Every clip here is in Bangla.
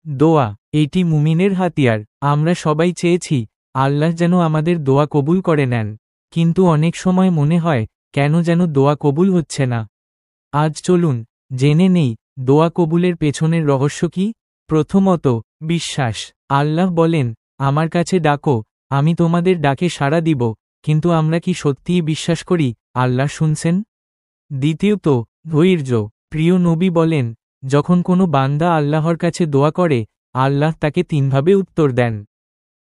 দোয়া, এটি মুমিনের হাতিয়ার। আমরা সবাই চেয়েছি আল্লাহ যেন আমাদের দোয়া কবুল করে নেন, কিন্তু অনেক সময় মনে হয় কেন যেন দোয়া কবুল হচ্ছে না। আজ চলুন জেনে নেই দোয়া কবুলের পেছনের রহস্য কি। প্রথমত, বিশ্বাস। আল্লাহ বলেন, আমার কাছে ডাকো, আমি তোমাদের ডাকে সাড়া দিব। কিন্তু আমরা কি সত্যিই বিশ্বাস করি আল্লাহ শুনছেন? দ্বিতীয়ত, ধৈর্য। প্রিয় নবী বলেন, যখন কোনো বান্দা আল্লাহর কাছে দোয়া করে, আল্লাহ তাকে তিনভাবে উত্তর দেন।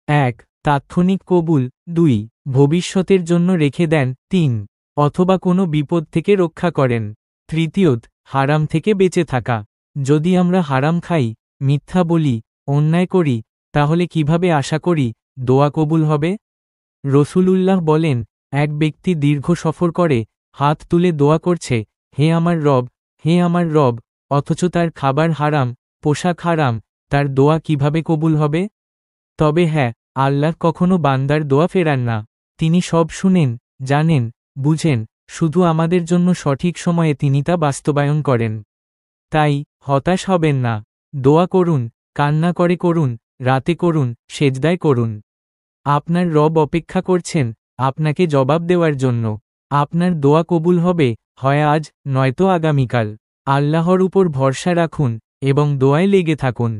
1. তাৎক্ষণিক কবুল। 2. ভবিষ্যতের জন্য রেখে দেন। 3. অথবা কোনো বিপদ থেকে রক্ষা করেন। তৃতীয়ত, হারাম থেকে বেঁচে থাকা। যদি আমরা হারাম খাই, মিথ্যা বলি, অন্যায় করি, তাহলে কিভাবে আশা করি দোয়া কবুল হবে? রসূলুল্লাহ বলেন, এক ব্যক্তি দীর্ঘ সফর করে হাত তুলে দোয়া করছে, হে আমার রব, হে আমার রব, অথচ তার খাবার হারাম, পোশাক হারাম, তার দোয়া কিভাবে কবুল হবে? তবে হ্যাঁ, আল্লাহ কখনো বান্দার দোয়া ফেরান না। তিনি সব শুনেন, জানেন, বুঝেন, শুধু আমাদের জন্য সঠিক সময়ে তিনি তা বাস্তবায়ন করেন। তাই হতাশ হবেন না। দোয়া করুন, কান্না করে করুন, রাতে করুন, সেজদায় করুন। আপনার রব অপেক্ষা করছেন আপনাকে জবাব দেওয়ার জন্য। আপনার দোয়া কবুল হবে, হয় আজ, নয়তো আগামীকাল। আল্লাহর উপর ভরসা রাখুন এবং দোয়ায় লেগে থাকুন।